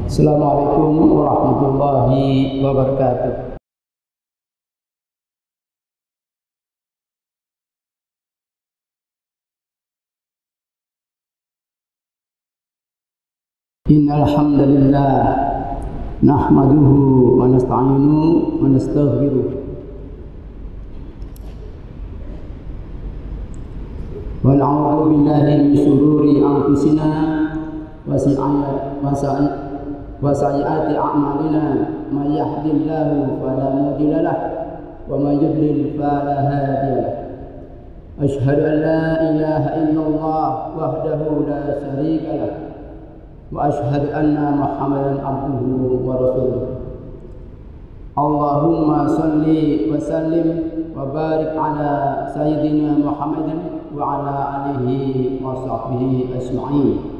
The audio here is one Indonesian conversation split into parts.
Assalamualaikum warahmatullahi wabarakatuh. Innal hamdalillah nahmaduhu wa nasta'inuhu wa nastaghfiruh wa na'udzu billahi min shururi anfusina wa sayyiati a'malina may yahdihillahu fala mudilla lahu wa may yudlil fala hadiya lahu. Asyhadu an la ilaha illallah wahdahu la syarika lahu wa asyhadu anna Muhammadan abduhu wa rasuluh. Allahumma salli wa sallim wa barik ala sayyidina Muhammadin wa ala alihi wa sahbihi ajma'in.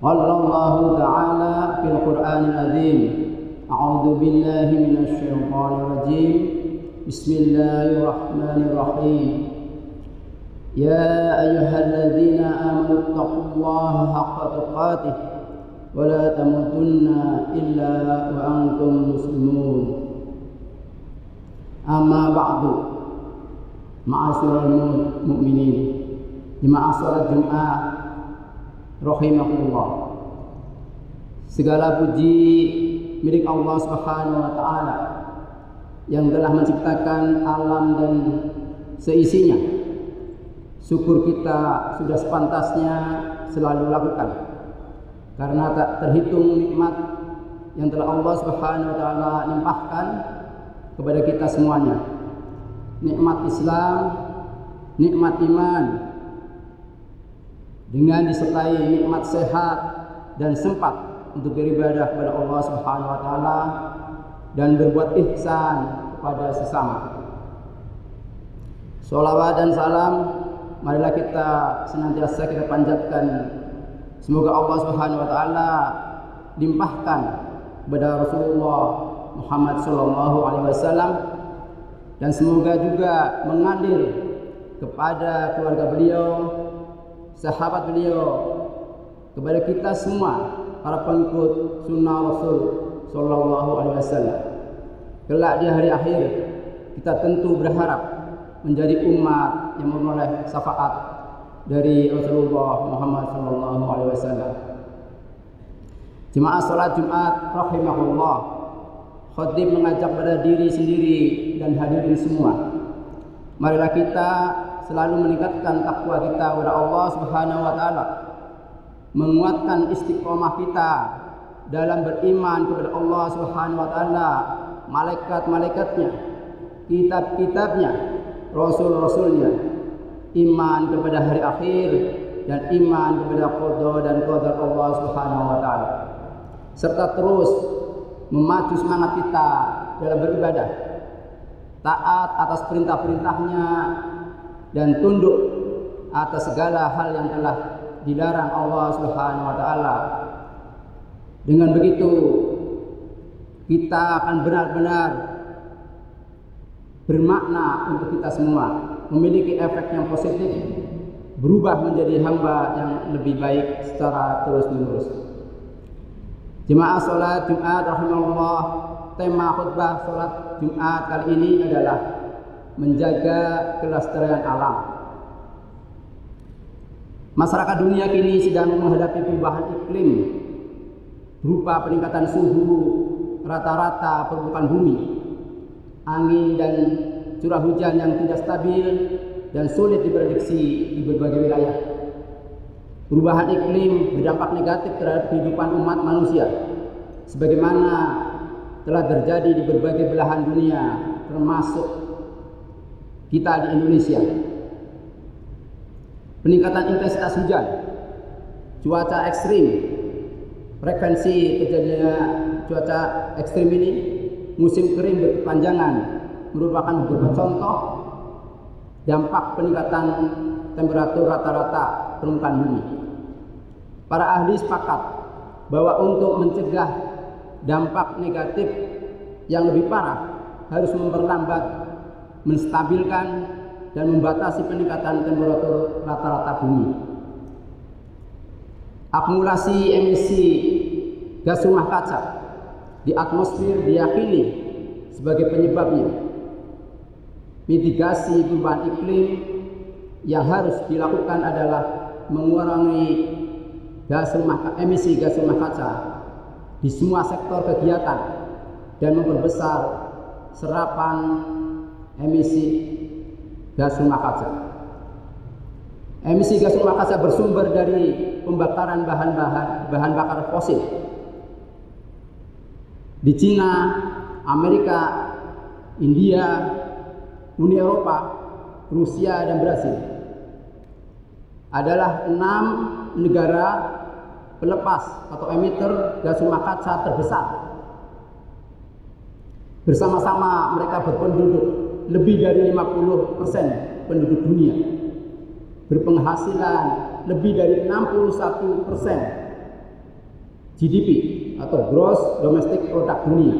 Qala Allah ta'ala fil Qur'anil azim. A'udzu billahi minasy syaithanir rajim. Bismillahirrahmanirrahim. Ya ayyuhalladzina amanu taqullaha haqqa tuqatih wa la tamutunna illa wa antum muslimun. Amma ba'du. Ma'asyiral mu'minin, jemaah salat Jumat rahimakumullah. Segala puji milik Allah Subhanahu wa taala yang telah menciptakan alam dan seisinya. Syukur kita sudah sepantasnya selalu lakukan, karena tak terhitung nikmat yang telah Allah Subhanahu wa taala limpahkan kepada kita semuanya. Nikmat Islam, nikmat iman, dengan disertai nikmat sehat dan sempat untuk beribadah kepada Allah Subhanahu wa taala dan berbuat ihsan kepada sesama. Sholawat dan salam marilah kita senantiasa kita panjatkan, semoga Allah Subhanahu wa taala limpahkan kepada Rasulullah Muhammad sallallahu alaihi wasallam, dan semoga juga mengalir kepada keluarga beliau, sahabat beliau, kepada kita semua para pengikut sunnah Rasul sallallahu alaihi wasallam. Kelak di hari akhir kita tentu berharap menjadi umat yang memperoleh syafaat dari Rasulullah Muhammad sallallahu alaihi wasallam. Jemaah salat Jumat rahimahullah, khatib mengajak pada diri sendiri dan hadirin semua, marilah kita selalu meningkatkan takwa kita kepada Allah Subhanahu wa taala, menguatkan istiqomah kita dalam beriman kepada Allah Subhanahu wa taala, malaikat-malaikatnya, kitab-kitabnya, rasul-rasulnya, iman kepada hari akhir, dan iman kepada qada dan qadar Allah Subhanahu wa taala, serta terus memacu semangat kita dalam beribadah, taat atas perintah-perintahnya, dan tunduk atas segala hal yang telah dilarang Allah Subhanahu wa taala. Dengan begitu kita akan benar-benar bermakna untuk kita semua, memiliki efek yang positif, berubah menjadi hamba yang lebih baik secara terus-menerus. Jemaah salat Jumat rahimahullah, tema khutbah salat Jumat kali ini adalah menjaga kelestarian alam. Masyarakat dunia kini sedang menghadapi perubahan iklim berupa peningkatan suhu rata-rata permukaan bumi, angin dan curah hujan yang tidak stabil dan sulit diprediksi di berbagai wilayah. Perubahan iklim berdampak negatif terhadap kehidupan umat manusia, sebagaimana telah terjadi di berbagai belahan dunia, termasuk kita di Indonesia. Peningkatan intensitas hujan, cuaca ekstrim, frekuensi terjadinya cuaca ekstrim ini, musim kering berkepanjangan merupakan beberapa contoh dampak peningkatan temperatur rata-rata permukaan bumi. Para ahli sepakat bahwa untuk mencegah dampak negatif yang lebih parah harus memperlambat, menstabilkan, dan membatasi peningkatan temperatur rata-rata bumi. Akumulasi emisi gas rumah kaca di atmosfer diyakini sebagai penyebabnya. Mitigasi perubahan iklim yang harus dilakukan adalah mengurangi emisi gas rumah kaca di semua sektor kegiatan dan memperbesar serapan emisi gas rumah kaca. Emisi gas rumah kaca bersumber dari pembakaran bahan bakar fosil di Cina, Amerika, India, Uni Eropa, Rusia, dan Brasil adalah 6 negara pelepas atau emitter gas rumah kaca terbesar. Bersama-sama mereka berpenduduk lebih dari 50% penduduk dunia, berpenghasilan lebih dari 61% GDP atau Gross Domestic Product dunia,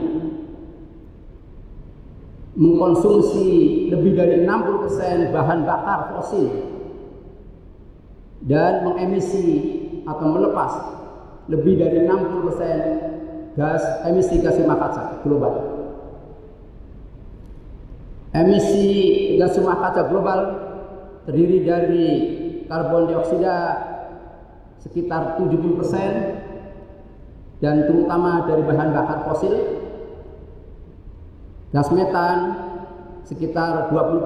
mengkonsumsi lebih dari 60% bahan bakar fosil, dan mengemisi atau melepas lebih dari 60% emisi gas rumah kaca global. Emisi gas rumah kaca global terdiri dari karbon dioksida sekitar 70% dan terutama dari bahan bakar fosil, gas metan sekitar 20%,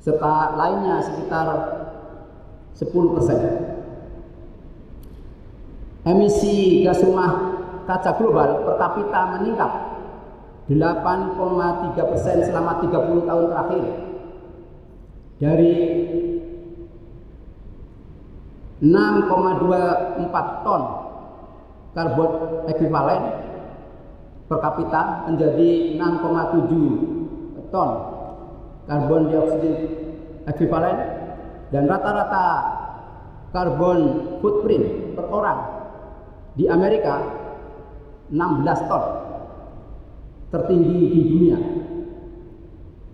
serta lainnya sekitar 10%. Emisi gas rumah kaca global per kapita meningkat 8,3% selama 30 tahun terakhir, dari 6,24 ton karbon ekuivalen per kapita menjadi 6,7 ton karbon dioksida ekuivalen, dan rata-rata karbon footprint per orang di Amerika 16 ton, tertinggi di dunia.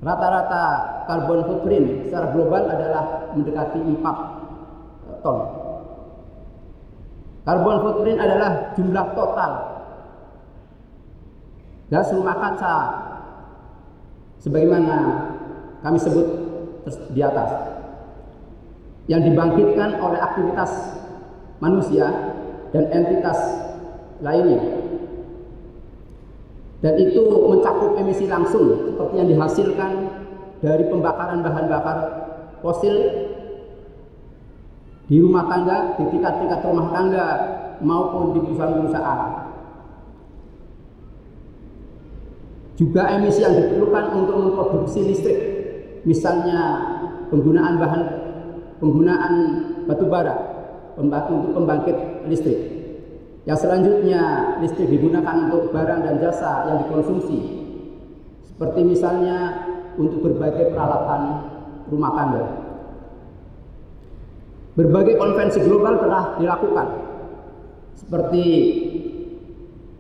Rata-rata karbon footprint secara global adalah mendekati 4 ton. Karbon footprint adalah jumlah total gas rumah kaca sebagaimana kami sebut di atas, yang dibangkitkan oleh aktivitas manusia dan entitas lainnya, dan itu mencakup emisi langsung seperti yang dihasilkan dari pembakaran bahan bakar fosil di rumah tangga, di tingkat-tingkat rumah tangga maupun di perusahaan-perusahaan. Juga emisi yang diperlukan untuk memproduksi listrik, misalnya penggunaan batu bara untuk pembangkit listrik. Yang selanjutnya, listrik digunakan untuk barang dan jasa yang dikonsumsi, seperti misalnya untuk berbagai peralatan rumah tangga. Berbagai konvensi global telah dilakukan, seperti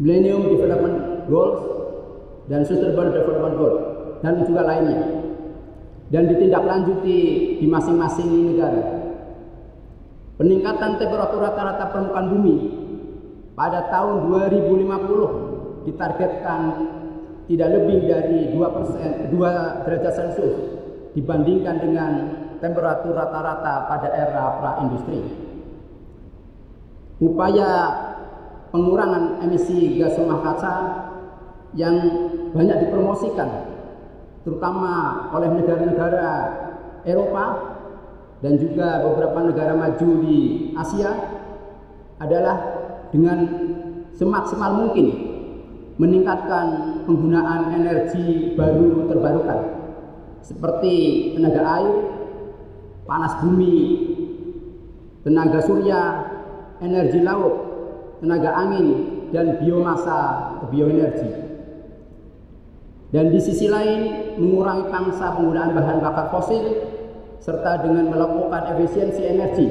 Millennium Development Goals dan Sustainable Development Goals, dan juga lainnya, dan ditindaklanjuti di masing-masing negara. Peningkatan temperatur rata-rata permukaan bumi pada tahun 2050 ditargetkan tidak lebih dari 2 derajat Celcius dibandingkan dengan temperatur rata-rata pada era pra-industri. Upaya pengurangan emisi gas rumah kaca yang banyak dipromosikan terutama oleh negara-negara Eropa dan juga beberapa negara maju di Asia adalah dengan semaksimal mungkin meningkatkan penggunaan energi baru terbarukan seperti tenaga air, panas bumi, tenaga surya, energi laut, tenaga angin, dan biomasa atau bioenergi. Dan di sisi lain mengurangi pangsa penggunaan bahan bakar fosil serta dengan melakukan efisiensi energi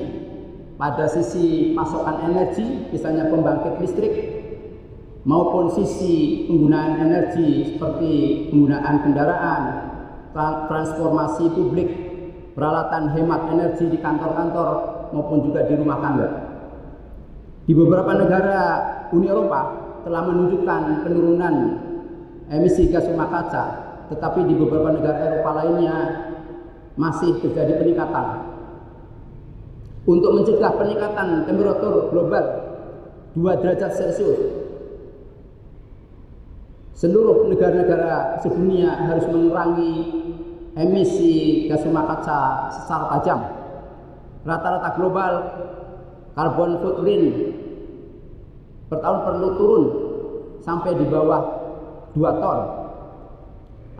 pada sisi pasokan energi, misalnya pembangkit listrik, maupun sisi penggunaan energi seperti penggunaan kendaraan, transformasi publik, peralatan hemat energi di kantor-kantor maupun juga di rumah tangga. Di beberapa negara Uni Eropa telah menunjukkan penurunan emisi gas rumah kaca, tetapi di beberapa negara Eropa lainnya masih terjadi peningkatan. Untuk mencegah peningkatan temperatur global 2 derajat Celcius, seluruh negara-negara sedunia harus mengurangi emisi gas rumah kaca secara tajam. Rata-rata global carbon footprint per tahun perlu turun sampai di bawah 2 ton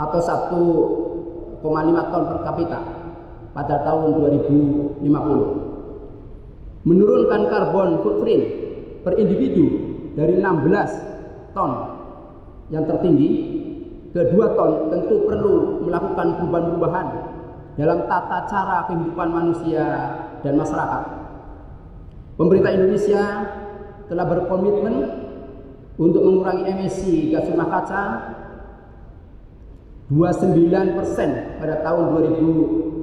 atau 1,5 ton per kapita pada tahun 2050. Menurunkan carbon footprint per individu dari 16 ton yang tertinggi ke 2 ton tentu perlu melakukan perubahan-perubahan dalam tata cara kehidupan manusia dan masyarakat. Pemerintah Indonesia telah berkomitmen untuk mengurangi emisi gas rumah kaca 29% pada tahun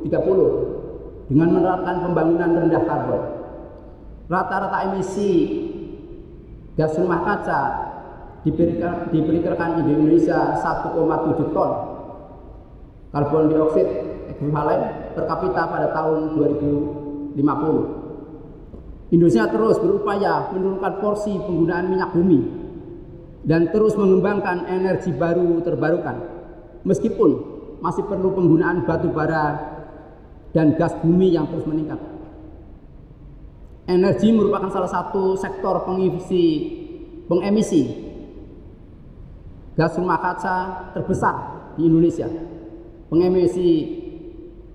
2030 dengan menerapkan pembangunan rendah karbon. Rata-rata emisi gas rumah kaca diperkirakan di Indonesia 1,7 ton karbon dioksida ekuivalen per kapita pada tahun 2050. Indonesia terus berupaya menurunkan porsi penggunaan minyak bumi dan terus mengembangkan energi baru terbarukan, meskipun masih perlu penggunaan batu bara dan gas bumi yang terus meningkat. Energi merupakan salah satu sektor pengemisi gas rumah kaca terbesar di Indonesia. Pengemisi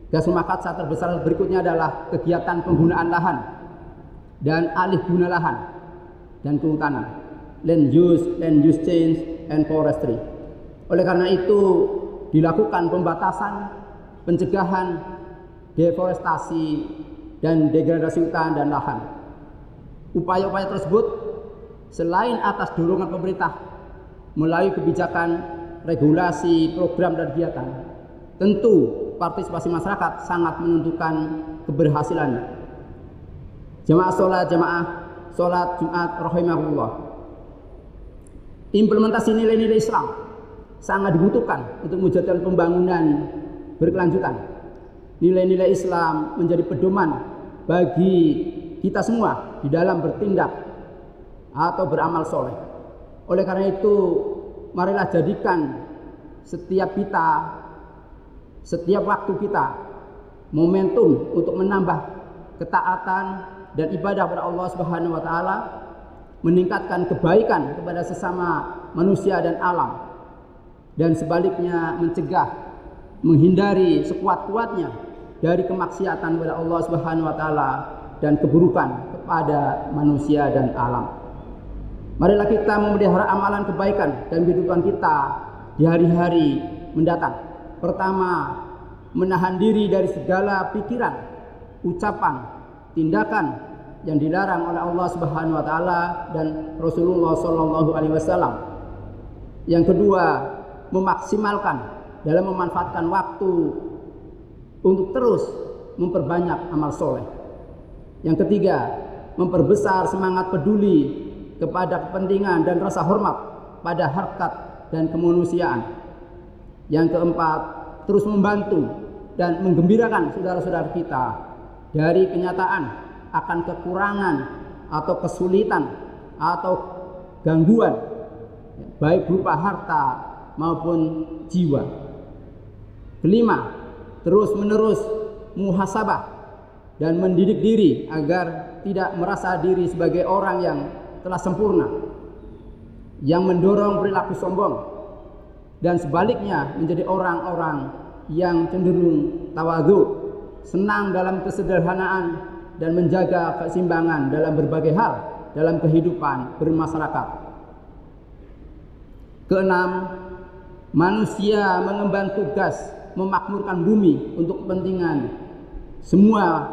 gas rumah kaca terbesar berikutnya adalah kegiatan penggunaan lahan dan alih guna lahan dan kehutanan, land use change and forestry. Oleh karena itu dilakukan pembatasan, pencegahan deforestasi dan degradasi hutan dan lahan. Upaya-upaya tersebut selain atas dorongan pemerintah melalui kebijakan, regulasi, program dan kegiatan, tentu partisipasi masyarakat sangat menentukan keberhasilannya. Jemaah sholat Jumat rahimahullah. Implementasi nilai-nilai Islam sangat dibutuhkan untuk mewujudkan pembangunan berkelanjutan. Nilai-nilai Islam menjadi pedoman bagi kita semua di dalam bertindak atau beramal soleh. Oleh karena itu, marilah jadikan setiap waktu kita momentum untuk menambah ketaatan dan ibadah kepada Allah Subhanahu wa taala, meningkatkan kebaikan kepada sesama manusia dan alam, dan sebaliknya menghindari sekuat-kuatnya dari kemaksiatan kepada Allah Subhanahu wa taala dan keburukan kepada manusia dan alam. Marilah kita memelihara amalan kebaikan dan kehidupan kita di hari-hari mendatang. Pertama, menahan diri dari segala pikiran, ucapan, tindakan yang dilarang oleh Allah Subhanahu wa taala dan Rasulullah sallallahu alaihi wasallam. Yang kedua, memaksimalkan dalam memanfaatkan waktu untuk terus memperbanyak amal soleh. Yang ketiga, memperbesar semangat peduli kepada kepentingan dan rasa hormat pada harkat dan kemanusiaan. Yang keempat, terus membantu dan menggembirakan saudara-saudara kita dari kenyataan akan kekurangan atau kesulitan atau gangguan baik berupa harta maupun jiwa. Kelima, terus-menerus muhasabah dan mendidik diri agar tidak merasa diri sebagai orang yang telah sempurna, yang mendorong perilaku sombong, dan sebaliknya menjadi orang-orang yang cenderung tawadhu, senang dalam kesederhanaan, dan menjaga keseimbangan dalam berbagai hal dalam kehidupan bermasyarakat. Keenam, manusia mengemban tugas memakmurkan bumi untuk kepentingan semua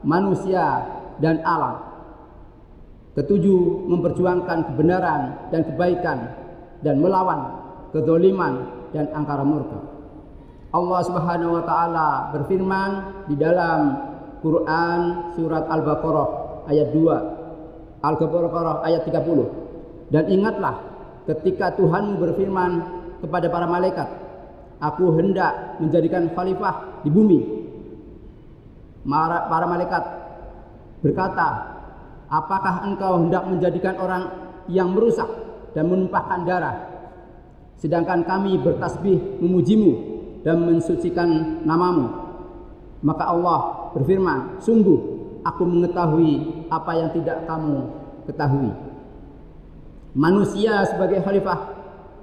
manusia dan alam. Ketujuh, memperjuangkan kebenaran dan kebaikan dan melawan kezaliman dan angkara murka. Allah Subhanahu wa taala berfirman di dalam Quran surat Al-Baqarah ayat 2. Al-Baqarah ayat 30. Dan ingatlah ketika Tuhanmu berfirman kepada para malaikat, aku hendak menjadikan khalifah di bumi. Para malaikat berkata, apakah engkau hendak menjadikan orang yang merusak dan menumpahkan darah, sedangkan kami bertasbih memujimu dan mensucikan namamu? Maka Allah berfirman, sungguh aku mengetahui apa yang tidak kamu ketahui. Manusia sebagai khalifah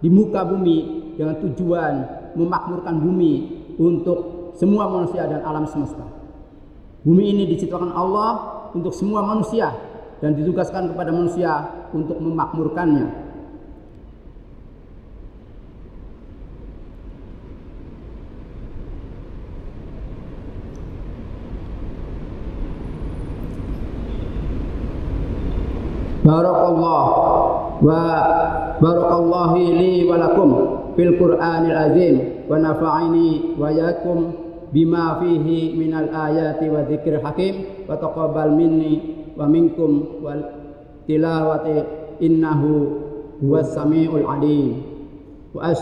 di muka bumi dengan tujuan memakmurkan bumi untuk semua manusia dan alam semesta. Bumi ini diciptakan Allah untuk semua manusia dan ditugaskan kepada manusia untuk memakmurkannya. Barakallahu li wa lakum fil Qur'anil azim wa nafa'ini wa yakum bima fihi minal ayati wa dzikril hakim wa taqabbal minni wa minkum wal tilawati innahu huwas samiul alim wa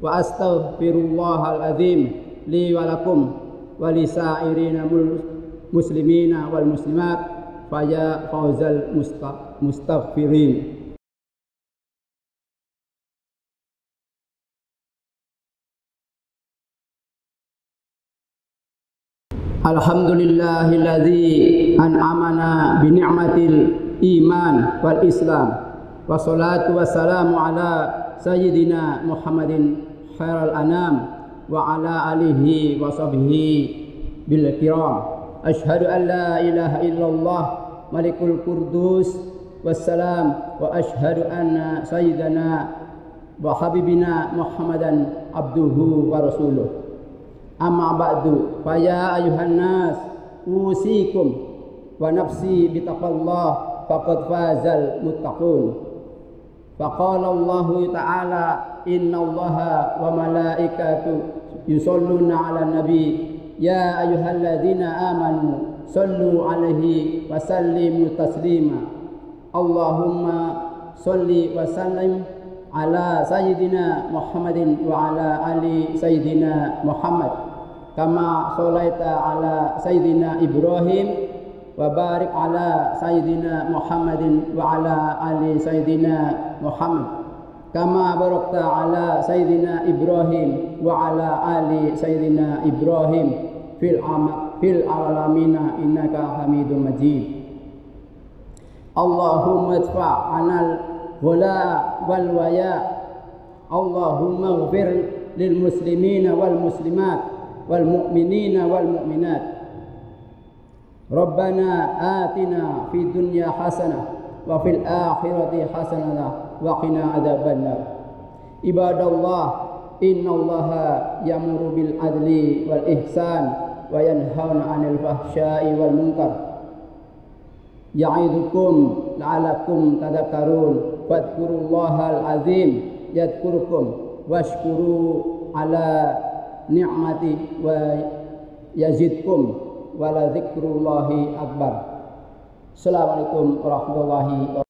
astaghfirullahal azim li wa lakum wa lisairina muslimina wal muslimat faya fauzal mustaghfirin. Alhamdulillahilladzi an'amana bi ni'matil iman wal islam wassalatu wassalamu ala sayyidina Muhammadin khairal anam wa ala alihi wa sahbihi bil kiram. Asyhadu an la ilaha illallah malikul qudus wassalam wa asyhadu anna sayyidana wa habibina Muhammadan abduhu wa rasuluh. Amma ba'du, fa ya ayuhan nas usikum wa nafsi bitaqwallah faqad fazal muttaqun. Faqala Allah ta'ala innallaha wa malaikatu yusholluna 'alan nabi ya ayyuhalladzina amanu sallu 'alaihi wa sallimu taslima. Allahumma shalli wa sallim ala sayyidina Muhammadin wa ala ali sayyidina Muhammad kama sholaita ala sayyidina Ibrahim wa barik ala sayyidina Muhammadin wa ala ali sayyidina Muhammad kama barakta ala sayyidina Ibrahim wa ala ali sayyidina Ibrahim fil alamina innaka Hamidum Majid. Allahumma idfa' anal wala wal waya. Allahumma ighfir lil muslimina wal muslimat wal mu'minina wal mu'minat. Rabbana atina fid dunya hasanah wa fil akhirati hasanah wa qina adzabannar. Ibadallah, innallaha ya'muru bil adli wal ihsan wa yanhauna 'anil fahsya'i wal munkar. Ya'idukum la'alakum tadhakkarun. Fadhkurullahal azim yadhkurukum washkuru ala ni'mati wa yazidkum wa la dzikrullahi akbar. Assalamualaikum warahmatullahi wabarakatuh.